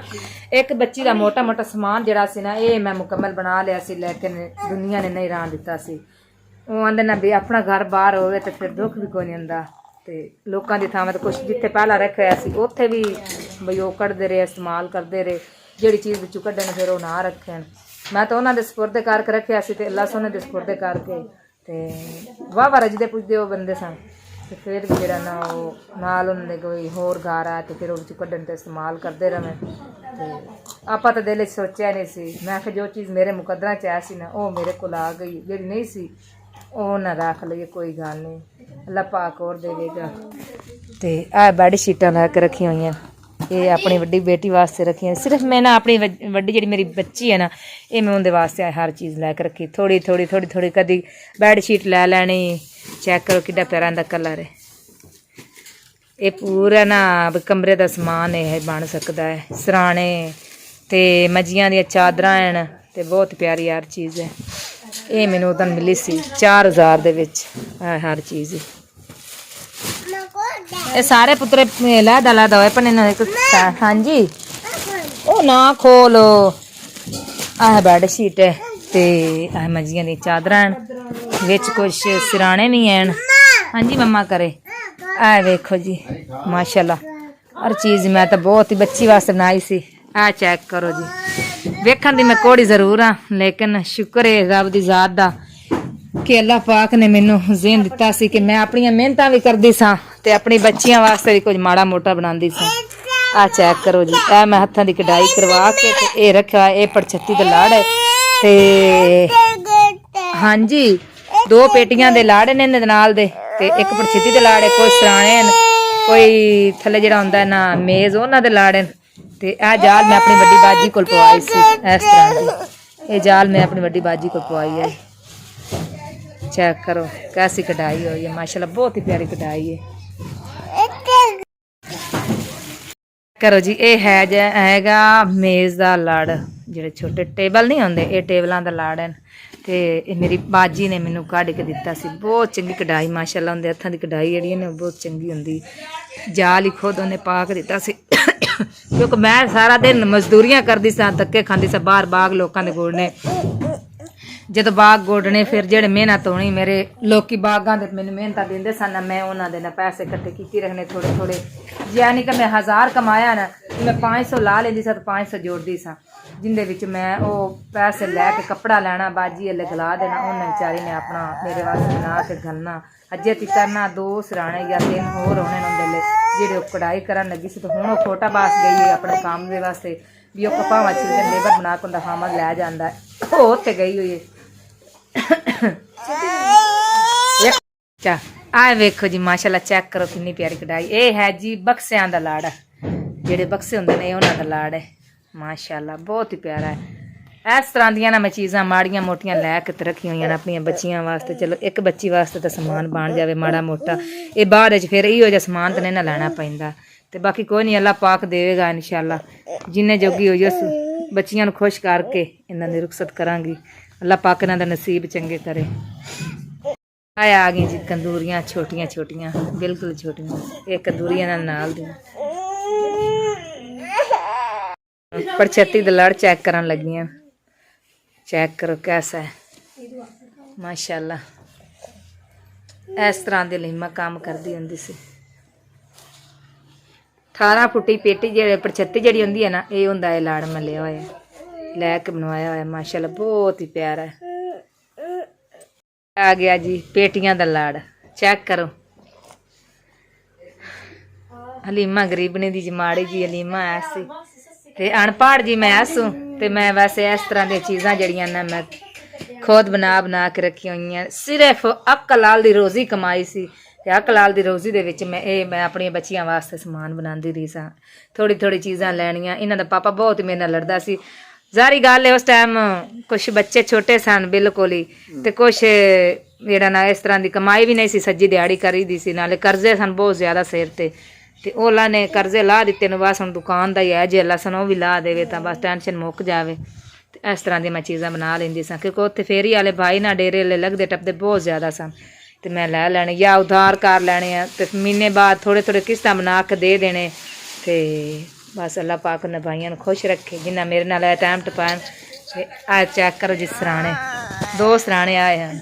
ਇੱਕ ਬੱਚੀ ਦਾ ਮੋਟਾ ਮੋਟਾ ਸਮਾਨ ਜਿਹੜਾ ਸੀ ਨਾ ਇਹ ਮੈਂ ਮੁਕੰਮਲ ਬਣਾ ਲਿਆ ਸੀ ਲੇਕਿਨ ਦੁਨੀਆ ਨੇ ਨਹੀਂ ਰਹਿਣ ਦਿੱਤਾ ਸੀ ਉਹ ਆਂਦੇ ਨਾ ਵੀ ਆਪਣਾ ਘਰ ਬਾਹਰ ਹੋਵੇ ਤੇ ਫਿਰ ਦੁੱਖ ਵੀ ਕੋਈ ਨਹੀਂ ਹੁੰਦਾ ਤੇ ਲੋਕਾਂ ਦੀ ਥਾਂ ਤੇ ਕੁਛ ਜਿੱਥੇ ਪਹਿਲਾਂ ਰੱਖਿਆ ਸੀ ਉੱਥੇ ਵੀ ਬਈ ਉਹ ਕੱਢਦੇ ਰਹੇ ਇਸਤੇਮਾਲ ਕਰਦੇ ਰਹੇ ਜਿਹੜੀ ਚੀਜ਼ ਵਿੱਚੋਂ ਕੱਢਣ ਫਿਰ ਉਹ ਨਾ ਰੱਖਣ ਮੈਂ ਤਾਂ ਉਹਨਾਂ ਦੇ ਸਪੁਰਦੇ ਕਰਕੇ ਰੱਖਿਆ ਸੀ ਤੇ ਅੱਲਾ ਸੋਨੇ ਦੇ ਸਪੁਰਦੇ ਕਰਕੇ ਤੇ ਵਾਹ ਰਜਦੇ ਪੁੱਜਦੇ ਉਹ ਬੰਦੇ ਸਨ ਤੇ ਫਿਰ ਵੀ ਜਿਹੜਾ ਨਾ ਉਹ ਨਾਲ ਉਹਨਾਂ ਦੇ ਕੋਈ ਹੋਰ ਘਰ ਆ ਤੇ ਫਿਰ ਉਹ ਵਿੱਚੋਂ ਕੱਢਣ ਤੇ ਇਸਤੇਮਾਲ ਕਰਦੇ ਰਹੇ ਤੇ ਆਪਾਂ ਤਾਂ ਦਿਲ 'ਚ ਸੋਚਿਆ ਨਹੀਂ ਸੀ ਮੈਂ ਕਿਹਾ ਜੋ ਚੀਜ਼ ਮੇਰੇ ਮੁਕੱਦਰਾਂ 'ਚ ਆਇਆ ਸੀ ਨਾ ਉਹ ਮੇਰੇ ਕੋਲ ਆ ਗਈ ਜਿਹੜੀ ਨਹੀਂ ਸੀ ਉਹ ਨਾ ਰੱਖ ਲਈਏ ਕੋਈ ਗੱਲ ਨਹੀਂ ਅੱਲਾ ਪਾਕ ਹੋਰ ਦੇਵੇਗਾ ਤੇ ਆਹ ਬੈੱਡ ਸ਼ੀਟਾਂ ਲੈ ਕੇ ਰੱਖੀਆਂ ਹੋਈਆਂ ਇਹ ਆਪਣੀ ਵੱਡੀ ਬੇਟੀ ਵਾਸਤੇ ਰੱਖੀਆਂ ਸਿਰਫ ਮੈਂ ਨਾ ਆਪਣੀ ਵੱਡੀ ਜਿਹੜੀ ਮੇਰੀ ਬੱਚੀ ਹੈ ਨਾ ਇਹ ਮੈਂ ਉਹਦੇ ਵਾਸਤੇ ਹਰ ਚੀਜ਼ ਲੈ ਕੇ ਰੱਖੀ ਥੋੜੀ ਕਦੀ ਬੈੱਡ ਸ਼ੀਟ ਲੈ ਲੈਣੀ ਚੈੱਕ ਕਰੋ ਕਿੱਡਾ ਪਿਆਰਾ ਦਾ ਕਲਰ ਹੈ ਇਹ ਪੂਰਾ ਨਾ ਕਮਰੇ ਦਾ ਸਮਾਨ ਇਹ ਬਣ ਸਕਦਾ ਹੈ ਸਰਾਣੇ ਤੇ ਮੱਝੀਆਂ ਦੀਆਂ ਚਾਦਰਾਂ ਹਨ ਤੇ ਬਹੁਤ ਪਿਆਰੀ ਹਰ ਚੀਜ਼ ਹੈ ਇਹ ਮੈਨੂੰ ਉਦੋਂ ਮਿਲੀ ਸੀ 4000 ਦੇ ਵਿੱਚ ਹਰ ਚੀਜ਼ ਇਹ ਸਾਰੇ ਪੁੱਤਰੇ ਲਹਿਦਾ ਹੋਏ ਪਰ ਇਹਨਾਂ ਹਾਂਜੀ ਉਹ ਨਾ ਖੋਲੋ ਆਹ ਬੈੱਡ ਸ਼ੀਟ ਹੈ ਤੇ ਆਹ ਮੱਝੀਆਂ ਦੀਆਂ ਚਾਦਰਾਂ ਵਿੱਚ ਕੁਛ ਸਿਰਾਣੇ ਵੀ ਹਨ ਹਾਂਜੀ ਮੰਮਾ ਕਰੇ ਆਹ ਵੇਖੋ ਜੀ ਮਾਸ਼ਾਅੱਲਾ ਹਰ ਚੀਜ਼ ਮੈਂ ਤਾਂ ਬਹੁਤ ਹੀ ਬੱਚੀ ਵਾਸਤੇ ਬਣਾਈ ਸੀ ਆਹ ਚੈੱਕ ਕਰੋ ਜੀ ਵੇਖਣ ਦੀ ਮੈਂ ਕੋੜੀ ਜ਼ਰੂਰ ਹਾਂ ਲੇਕਿਨ ਸ਼ੁਕਰ ਹੈ ਰੱਬ ਦੀ ਜ਼ਾਤ ਦਾ ਕਿ ਅੱਲਾਹ ਪਾਕ ਨੇ ਮੈਨੂੰ ਜ਼ਿਹਨ ਦਿੱਤਾ ਸੀ ਕਿ ਮੈਂ ਆਪਣੀਆਂ ਮਿਹਨਤਾਂ ਵੀ ਕਰਦੀ ਸਾਂ ਤੇ ਆਪਣੀ ਬੱਚੀਆਂ ਵਾਸਤੇ ਵੀ ਕੁਝ ਮਾੜਾ ਮੋਟਾ ਬਣਾਉਂਦੀ ਸਾਂ ਆਹ ਚੈੱਕ ਕਰੋ ਜੀ ਇਹ ਮੈਂ ਹੱਥਾਂ ਦੀ ਕਢਾਈ ਕਰਵਾ ਕੇ ਤੇ ਇਹ ਰੱਖਿਆ ਇਹ ਪੜਛੱਤੀ ਦੇ ਲਾੜ ਹੈ ਤੇ ਹਾਂਜੀ 2 ਪੇਟੀਆਂ ਦੇ ਲਾੜ ਨੇ ਇਹਦੇ ਨਾਲ ਦੇ ਤੇ ਇੱਕ ਪੜਛੱਤੀ ਦੇ ਲਾੜ ਹੈ ਕੋਈ ਸਰਾਣੇ ਕੋਈ ਥੱਲੇ ਜਿਹੜਾ ਹੁੰਦਾ ਨਾ ਮੇਜ਼ ਉਹਨਾਂ ਦੇ ਲਾੜ ਤੇ ਇਹ ਜਾਲ ਮੈਂ ਆਪਣੀ ਵੱਡੀ ਬਾਜੀ ਕੋਲ ਪਵਾਈ ਸੀ ਇਸ ਤਰ੍ਹਾਂ ਦੀ ਇਹ ਜਾਲ ਮੈਂ ਆਪਣੀ ਵੱਡੀ ਬਾਜੀ ਕੋਲ ਪਵਾਈ ਹੈ ਚੈੱਕ ਕਰੋ कैसी कढ़ाई हुई है माशाल्लाह बहुत ही प्यारी कढ़ाई है करो जी ये हैगा मेज़ दा लड़ ਜਿਹੜੇ ਛੋਟੇ ਟੇਬਲ ਨਹੀਂ ਹੁੰਦੇ ਇਹ ਟੇਬਲਾਂ ਦਾ ਲਾੜ ਹੈ ਤੇ ਇਹ ਮੇਰੀ ਬਾਜੀ ਨੇ ਮੈਨੂੰ ਕੱਢ ਕੇ ਦਿੱਤਾ ਸੀ ਬਹੁਤ ਚੰਗੀ ਕਢਾਈ ਮਾਸ਼ਾਅੱਲਾ ਉਹਦੇ ਹੱਥਾਂ ਦੀ ਕਢਾਈ ਜਿਹੜੀ ਨੇ ਬਹੁਤ ਚੰਗੀ ਹੁੰਦੀ ਜਾਲ ਹੀ ਖੁਦ ਉਹਨੇ ਪਾ ਕੇ ਦਿੱਤਾ ਸੀ ਕਿਉਂਕਿ ਮੈਂ ਸਾਰਾ ਦਿਨ ਮਜ਼ਦੂਰੀਆਂ ਕਰਦੀ ਸਾਂ ਧੱਕੇ ਖਾਂਦੀ ਸਾਂ ਬਾਹਰ ਬਾਗ ਲੋਕਾਂ ਦੇ ਗੋਡਨੇ ਜਦੋਂ ਬਾਗ ਗੋਡਣੇ ਫਿਰ ਜਿਹੜੇ ਮਿਹਨਤ ਹੋਣੀ ਮੇਰੇ ਲੋਕੀ ਬਾਗਾਂ ਦੇ ਮੈਨੂੰ ਮਿਹਨਤਾਂ ਦਿੰਦੇ ਸਨ ਮੈਂ ਉਹਨਾਂ ਦੇ ਨਾ ਪੈਸੇ ਇਕੱਠੇ ਕੀਤੀ ਰੱਖਣੇ ਥੋੜੇ ਯਾਨੀ ਕਿ ਮੈਂ 1000 ਕਮਾਇਆ ਨਾ ਮੈਂ 500 ਲਾ ਲੈਂਦੀ ਸਾਂ ਤੇ 500 ਜੋੜਦੀ ਸਾਂ ਜਿੰਦੇ ਵਿੱਚ ਮੈਂ ਉਹ ਪੈਸੇ ਲੈ ਕੇ ਕੱਪੜਾ ਲੈਣਾ ਬਾਜੀ ਅੱਲੇ ਗਲਾ ਦੇਣਾ ਉਹਨੇ ਵਿਚਾਰੀ ਨੇ ਆਪਣਾ ਮੇਰੇ ਵਾਸਤੇ ਬਣਾ ਕੇ ਘਲਣਾ अजे तिकर ना 2 सराणे या 3 होर होने ने ਜਿਹੜੇ ਕਢਾਈ ਕਰਨ ਲੱਗੀ ਸੀ ਤੇ ਹੁਣ ਉਹ ਛੋਟਾ ਬਾਸ ਗਈ ਹੈ ਆਪਣੇ ਕੰਮ ਦੇ ਵਾਸਤੇ भी वो कपावा छिलते लेबर बना के उनका फार्मर लै जाता है, वो उत्थे गई हुई है। अच्छा आए वेखो जी माशाल्लाह, चेक करो कितनी प्यारी कढ़ाई। ये है जी बक्सियां दा लाड़, जेडे बक्से होंदे ने उन्हां दा लाड़ है माशाल्लाह, बहुत ही प्यारा है। इस तरह दियां ना मैं चीज़ां माड़ियां मोटियां लैके ते रखी हुई अपनी बच्चियां वास्ते। चलो एक बच्ची वास्ते तो समान बन जाए माड़ा मोटा, ये बाद फिर इहो जिहा समान तो नहीं ना लैना पैंदा। तो बाकी कोई नहीं, अल्लाह पाक देगा इंशाल्लाह, जिन्ने जोगी होई उस बच्चियां नूं खुश करके इन्हां दी रुखसत करांगी। अल्लाह पाक इन्हां दा नसीब चंगे करे। आया आ गई जी कंदूरियां छोटियां छोटियां, बिल्कुल छोटियां, एक कंदूरियां नाल दी परछत्ती दा लड़ चेक करन लगियां। चेक करो कैसा है माशाल्लाह। इस तरह दे लीमा काम करदी हुंदी सी। 18 फुटी पेटी जेह्ड़ी परछत्ती जेह्ड़ी होंदी है ना, ये हुंदा है लाड़ मलिया होया, लैके बनवाया होया माशाल्लाह, बहुत ही प्यारा है। आ गया जी पेटियां दा लाड़, चेक करो। हलीमा गरीबनी दी जमाड़ी जी हलीमा ऐसी ते अनपढ़ जी मैं ऐसू, ते मैं वैसे इस तरह दी चीज़ां जड़ियां ना मैं खुद बना के रखी हुई हैं। सिर्फ अक्कलाल दी रोज़ी कमाई सी, ते अक्कलाल दी रोज़ी दे विच मैं अपनी बच्चियां वास्ते समान बनांदी रही सां। थोड़ी थोड़ी चीज़ां लैनियां। इन्हां दा पापा बहुत मेरे नाल लड़दा सी। जारी गल है उस टाइम कुछ बच्चे छोटे सन बिल्कुल ही, ते कुछ जेड़ा ना इस तरह की कमाई भी नहीं सी, सज्जी दिहाड़ी करी दी सी, नाले कर्जे सन बहुत ज़्यादा सिर ते ओला ने कर्जे ला दिते ने, बस हुण दुकान दा ही है जे लसन वो भी ला देवे तां बस टेंशन मुक जावे। ते इस तरह दी मैं चीज़ां बना लैंदी सां, क्योंकि उत्थे फेरी वाले भाई ना डेरे वाले लगदे टपदे बहुत ज़्यादा सन, ते मैं लै लैने या उधार कर लैने आ, ते महीने बाद थोड़े थोड़े किस्तां बना के दे देने। ते बस अल्लाह पाक ने भाइयों खुश रखे जिन्ना मेरे नाल आया टाइम टपान। आ चेक करो जिस सराने 2 सराने आए हैं,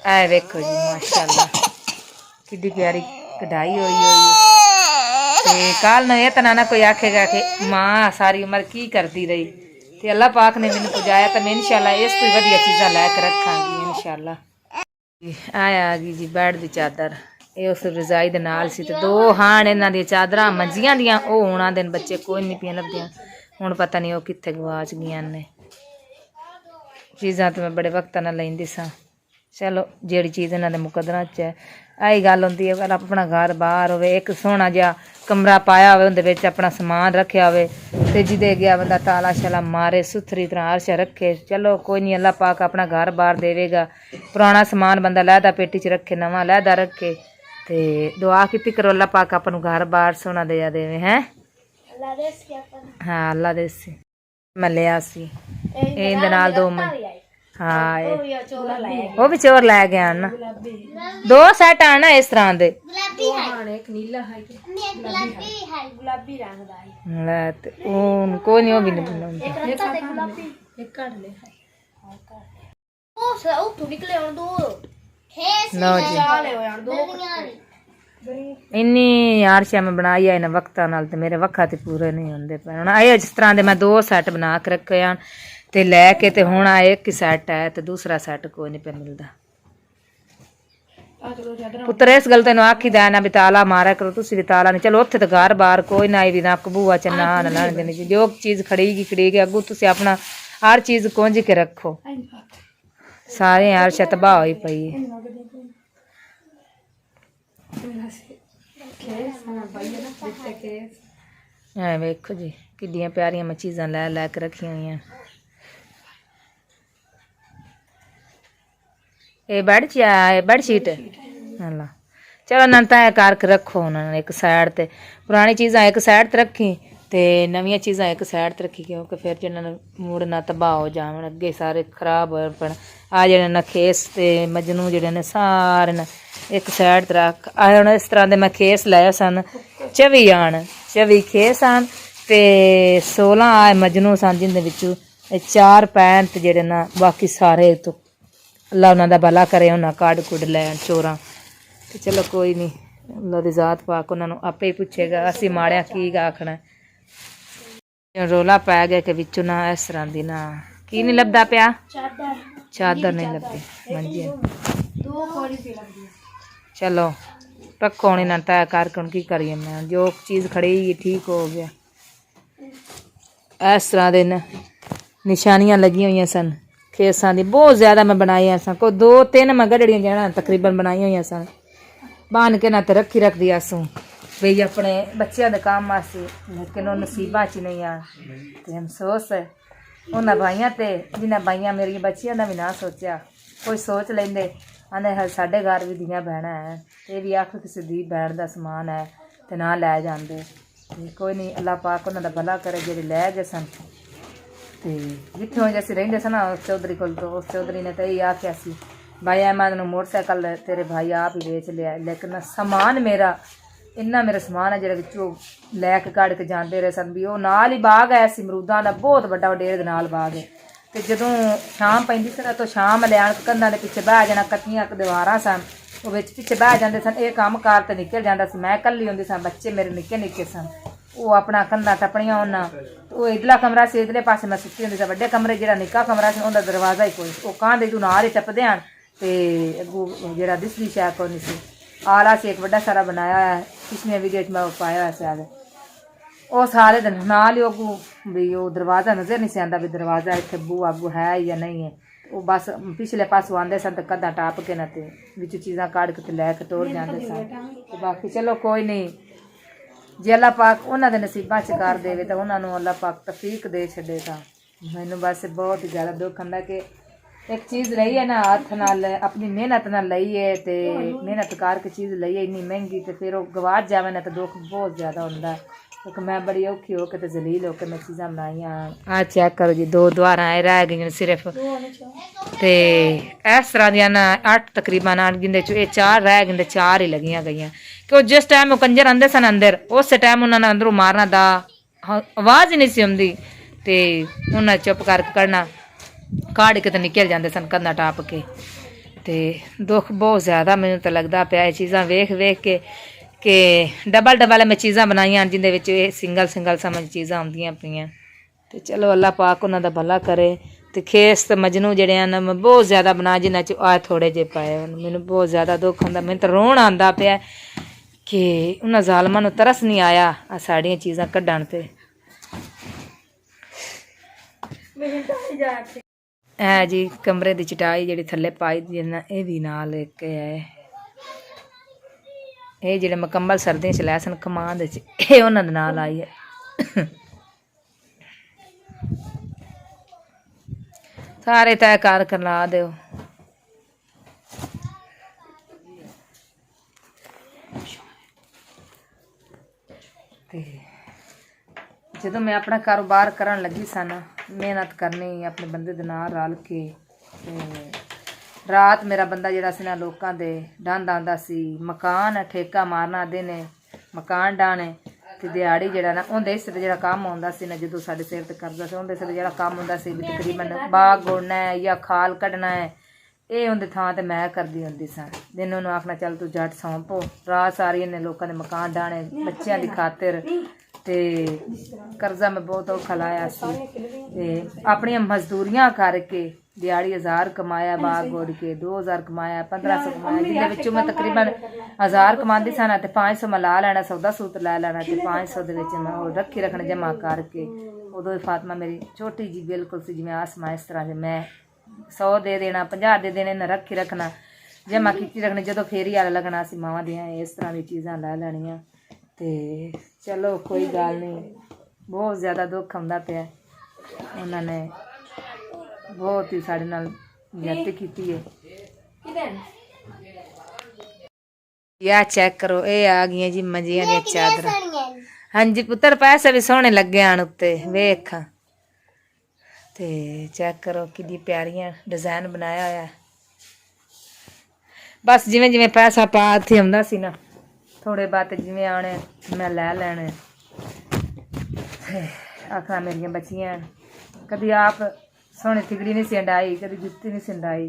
ऐ वेखो जी माशाल्लाह कितनी प्यारी कढ़ाई हुई है। कल न ये तना ना कोई आखेगा कि माँ सारी उम्र की करती रही, तो अल्लाह पाक ने मैंने पुजाया, तो मैं इंशाल्लाह इस कोई वधिया चीज़ां लैके रखांगी इंशाल्लाह। आया आ गई जी बैड दी चादर, ये उस रजाई दे नाल सी, ते 2 हाण इन्हां दी चादरां मंजियां दियां ओ होना दिन बच्चे कोई नहीं पियां लभदियां, हुण पता नहीं वो कित्थे गवाच गईयां ने। चीज़ां तो मैं बड़े वक्त नाल लैंदी सां। चलो जेड़ी चीज़ इन्हां दे मुकदरां च है, आई गल होंदी है अगर अपना घर बाहर होवे, एक सोहना जिहा कमरा पाया होवे, उहदे विच अपना समान रखिया होवे, ते जिदे गया बंदा ताला शाला मारे सुथरी तरह अर्श रखे। चलो कोई नहीं, अल्लाह पाक अपना घर बार देवेगा। पुराना समान बंदा लैदा पेटी च रखे, नवा लैदा रखे, ते दुआ कीती करो अल्लाह पाक अपन घर बार सोहना दिया देवे हैं। हाँ अल्लाह देसी मैं लिया सी इंदे नाल 2 हाँ वो भी चोर लै गया ना, 2 सैट आना इस तरह दे कोई नहीं, वो भी नहीं इन्नी आरशा मैं बनाई है इन्हें वक्ता नाल, ते मेरे वक्खा ते पूरे नहीं होंदे पे। हुण आए जिस तरह दे मैं 2 सैट बना के रखे हैं ते लैके, ते हुण आए एक ही सैट है, ते दूसरा सैट कोई नहीं पे मिलता। पुत्र इस गल तेन आखी दा ना भी ताला मारा करो, तुसी भी ताला नहीं। चलो उत्थे तो घर बार कोई ना भी ना कबूआ च ना लाने देने, जो चीज़ खड़ी अगू तुसी अपना हर चीज़ कुंज के रखो। सारे आरशा तबाह होई पई है। वेखो जी किड्डियां प्यारियां मैं चीज़ां लै के रखी हुई हैं। ये बेडशीट अल्लाह चलो ना तय करके रखो उन्होंने एक साइड ते, पुरानी चीज़ां एक साइड ते रखी, ते नवियां चीज़ां एक साइड ते रखी, क्योंकि फिर जिन्होंने मूड ना तबाह हो जावन, अगे सारे खराब हो पण। आ जेडे न खेस ते मजनू जेडे ने सारे न एक साइड ते रख। आ हुण इस तरह दे मैं खेस लाए सन 24 खेस आन, ते 16 आए मजनू सन, जिंदे विचों 4 पैंट जेडे ना, बाकी सारे तो अल्लाह उन्होंने भला करे, उन्हें काड़ कुड़ लैन चोरां। तो चलो कोई नहीं, अल्लाह दी जात पाक उन्होंने आपे ही पुछेगा, असी माड़िया की आखना। रौला पै गया कि विचों ना इस तरह दी ना की नहीं लभदा पिया, चादर नहीं लभदी मंजी। चलो रखो हूँ इन्हें तय करके, हूँ की करिए, मैं जो चीज़ खड़ी ठीक हो गया। इस तरह के निशानियां लगी हुई सन केसां दी बहुत ज़्यादा मैं बनाई सन कोई 2-3 मैं गड़ड़ियां जड़ा तकरीबन बनाई हुई सन बन के ना तो रखी रख दिया सूँ बई अपने बच्चों के काम आसी लेकिन वो नसीबा च नहीं आ तो अफसोस है उन्होंने बाइया ते जिन्हें बाइया मेरी बच्चियों का भी ना सोचा कोई सोच लेंदे आने साढ़े घर भी दियाँ भैन है ये भी आख किसी दी भैन का समान है तो ना लै जाते कोई नहीं अल्लाह पाक उन्होंने भला करे जेडे लै गए सन तो जितों असीं रहिंदे सन ना उस चौधरी को तो उस चौधरी ने तो यही आख्या सी भाई अहमद मोटरसाइकिल तेरे भाई आप ही बेच लिया लेकिन समान मेरा इन्ना मेरा समान है जो लैके कड़ के जाते रहे सन भी वो नाल ही बाग है अमरूदां का बहुत बड़ा वडेर दे नाल बाग है तो जदों शाम पैंदी सी ना तो शाम लिया कंधां दे पिछे बह जाना कच्चियां दीवारां सन वो पिछे बह जाते सन ये काम कार तो निकल जाता सी मैं कल्ली होंदी सन बच्चे मेरे निक्के निक्के सन वो अपना कंधा टपणियां उन्हें वो इधला कमरा से इधले पासे मैं सुती होंदी सी वड्डे कमरे जो निक्का कमरा से उनका दरवाजा ही कोई वो कांधे तू नाल ही टपदे हन तो अगू जो दिसदी शै कोई नहीं सी आला से एक बड़ा सारा बनाया है पिछले वीडियो में पाया है शायद वो सारे दिन नाल ही अगू भी वो दरवाज़ा नज़र नहीं से आता भी दरवाज़ा इतने बू आगू है या नहीं है वो बस पिछले पासों आते सन तो कदा टाप के ना तो बिच चीज़ां कड़ के लैके टोर जाते सन तो बाकी चलो कोई नहीं जे अल्लाह पाक उन्होंने नसीबा च कर दे तो उन्होंने अल्लाह पाक तफीक दे छे तो मैनू बस बहुत ही ज़्यादा दुख आंदा कि एक चीज़ लई है ना हथ नाल अपनी मेहनत नाल लई है तो मेहनत करके चीज़ लई है इन्नी महंगी तो फिर वो गवाच जाए ना तो दुख बहुत ज़्यादा होंदा क्योंकि मैं बड़ी औखी होकर तो जलील होकर मैं चीज़ां बनाइया आ चेक करो जी 2 द्वारां रह गई सिर्फ तो इस तरह दियां ना 8 तकरीबन जिंदे चो 4 रह गए 4 ही लगियां गई कि जिस टाइम वो कंजर आंदे सन अंदर उस टाइम उन्होंने अंदरों मारना दा आवाज़ ही नहीं सी आती तो उन्हें चुप करके कढ़ना काड़ के तो निकल जाते सन कंधा टाप के तो दुख बहुत ज़्यादा मैनू तो लगता पाया ये चीज़ां वेख वेख के डबल डबल मैं चीज़ां बनाइया जिंदे विच सिंगल सिंगल समझ चीज़ां आउंदियां पियां तो चलो अल्लाह पाक उन्हां दा भला करे तो खेस तो मजनू जड़े हैं मैं बहुत ज़्यादा बना जिन्हें च आ थोड़े जे पाए मैनू बहुत ज़्यादा दुख आंदा मैनू तो रोन आंदा पिया कि उन्हां जालमां नूं तरस नहीं आया आ साड़ियां चीज़ां कड्ढण ते है जी कमरे की चटाई जी थले पाई दी ना ये भी नाल एक है ये जो मुकम्मल सर्दियों च लै सन कमान उन्होंने नाल आई है सारे तय कर ला दो जो मैं अपना कारोबार करन लगी सन मेहनत करनी अपने बंदे दे नाल रल के रात मेरा बंदा जरा सी ना लोगों के डंद आंदा सी मकान ठेका मारना देने मकान डाने तो दिहाड़ी जरा ना उनके हिस्से जो काम आता सी ना जो साढ़े सिर ते करता से उनके हिस्से जो काम होंदा सी तकरीबन बाग गोड़ना है या खाल कढ़ना है ये उनके थां ते मैं करदी होंदी सा दिन उन्होंने आखना चल तू जट सौंपो रात सारी इन्हें लोगों के मकान डाने बच्चों की खातिर ते कर्जा मैं बहुत औखा लाया सी ते अपनी मजदूरियां करके दिहाड़ी 1000 कमाया बाग गोड़ के 2000 कमाया 1500 कमाया जिंदे विचों मैं तकरीबन 1000 कमांदी सा ना ते 500 मैं ला लेना सौदा सूत लै लेना ते 500 दे विच मैं वो रखी रखना जमा करके उदों फातिमा मेरी छोटी जी बिल्कुल सी जिवें आसमां इस तरह से मैं 100 दे देना 50 दे देने ना रखी रखना जमा की रखनी जो फेरी वाला लगना असी मावां दियां इस तरह की चीज़ां लै लैनियां ते चलो कोई गल नहीं बहुत ज़्यादा दुख आंदा पिया उन्होंने बहुत ही साढ़े नाल ज्यादती की है या चेक करो ये आ गई जी मंजियां दी चादर हाँ जी पुत्र पैसे भी सोहने लगे आन उत्ते वेख ते चेक करो कि प्यारियां डिजाइन बनाया होया बस जिमें जिमें पैसा पा थे आंदा सी ना थोड़े बहुत जिमें आने मैं लै लैने आखना मेरिया बच्चियां कभी आप सोहनी तिगड़ी नहीं सी अंडाई कभी जुत्ती नहीं सी अंडाई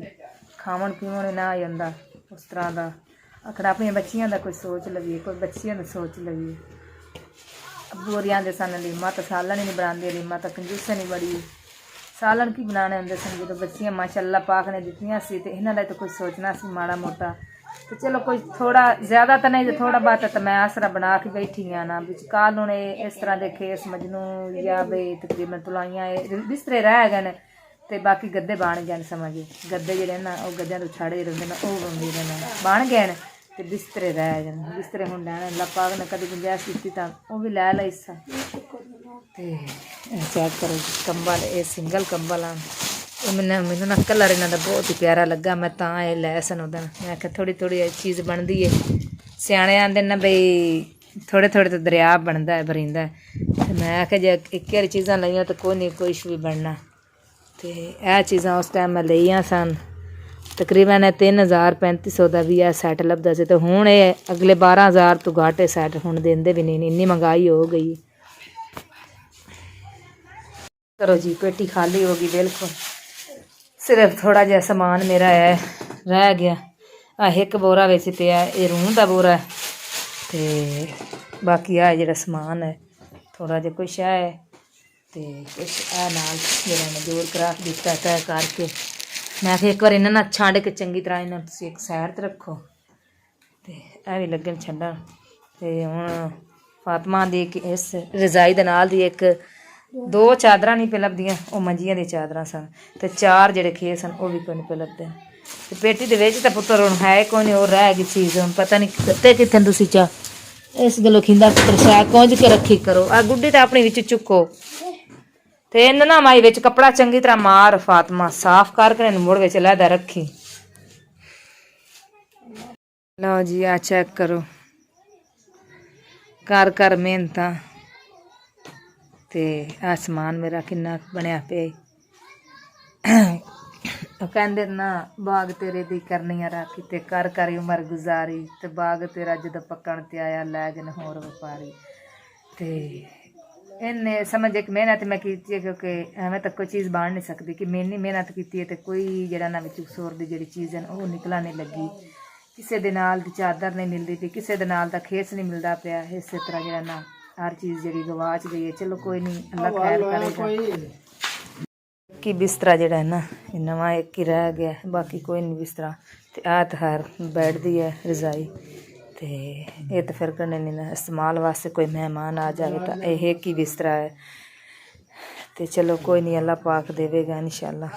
खावन पीवन ना आ जाता उस तरह का आखना अपनी बच्चियां का कोई सोच लवीए कोई बच्चियां की सोच लवीए अबू होर आंदे सन लीमा तो सालन ही नहीं बनाते लीमा तो कंजूसा नहीं बड़ी सालन की बनाने आंदे सन जो बच्चियां माशाअल्लाह पाक ने दित्तियां सी ते इन्हां दा तो कोई सोचना सी माड़ा मोटा तो चलो कोई थोड़ा ज़्यादा तो नहीं, तो थोड़ा बहुत तो मैं आसरा बना के बैठी हाँ ना। बिच कल हूँ इस तरह के खेस मजनू या बई तकरीबन तुलाइयाँ बिस्तरे रह गए तो बाकी गद्दे बन गए समझ। गद्दे जोड़े ना वो गद्दे तो छड़े रहते ना वो बन गए तो बिस्तरे रह गए। बिस्तरे हूँ लैने अल्लाह पाक ने कभी गुंजाइश की तो वो भी लै ला हिस्सा। तो चेक करो कंबल, ये सिंगल कंबल आ। मैनू ना कलर इन्हों का बहुत ही प्यारा लगा, मैं तो ये लै सन उदन। मैं आख्या थोड़ी थोड़ी चीज़ बनती है, सियाने आंदे ना बई थोड़े थोड़े तो दरिया बनता है भरींदा है। तो मैं आख्या जो एक बार चीज़ां लईयां तो कोई नहीं कुछ भी बनना। तो यह चीज़ां उस टाइम मैं लईयां सन तकरीबन 3000-3500 का भी यह सैट लभदा से। तो हुण ये अगले 12000 तो घाटे सैट हुण देंदे भी नहीं, इन्नी महंगाई हो गई। करो जी पेटी खाली होगी बिल्कुल, सिर्फ थोड़ा जहा समान मेरा है रह गया। एक बोरा विच पिया, ये रूं का बोरा है। तो बाकी आ जो समान है थोड़ा जहा कुछ है तो कुछ है नाल मेरा ने जोड़ करा दिता तय करके। मैं फिर एक बार इन्होंने ना छंड के चंगी तरह इन्होंने तुसीं एक साइड ते रखो। तो यह भी लगन छड्डन। तो हुण फातिमा दी इस रजाई दे नाल दी एक 2 चादरां नहीं पे लभदियां, वो मंजियां दी चादरां सन। तो 4 जेड़े खेस सन वो भी कोई नहीं पे लभदे। तो पेटी दे विच तां पुत्तर हुण है कोई नहीं, और रह गई चीज़ हुण पता नहीं कत्ते कित्थे तुसीं चा इस गलों खिंदा पुत्तर शैल कुंज के रखी करो। आ गुड्डी तो अपनी विच चुको तो इन ना माई विच कपड़ा चंगी तरह मार फातिमा साफ करके मुड़ विच लैदा रखी। लो जी आ चेक करो कर कर मेहनत। तो आ समान मेरा किन्ना बनया पे कहते ना बाग तेरे दी करनी राखी ते कर कर उमर गुजारी। तो बाग तेरा जद पकड़ ते आया लै गन होर व्यापारी। तो इन्हें समझ एक मेहनत मैं की है क्योंकि एवं तक कोई चीज़ बन नहीं सकती कि मैंने मेहनत की है तो कोई जरा ना सोर की जी चीज़ है वो निकला नहीं लगी। किसी दे नाल दी चादर नहीं मिलती पी, किसी दे नाल दा खेस नहीं मिलता पाया। इस तरह जरा ना हर चीज़ जी गवाच गई है। चलो कोई नहीं अल्लाह खैर करेगा। कि बिस्तरा जड़ा है ना नवा एक ही रह गया, बाकी कोई नहीं बिस्तरा। तो आ तो हर बैठ दी है रजाई। तो ये तो फिर कन्नै नहीं इस्तेमाल वास्ते कोई मेहमान आ जाए तो यह एक ही बिस्तरा है। तो चलो कोई नहीं अल्लाह पाक देवेगा इंशाअल्लाह।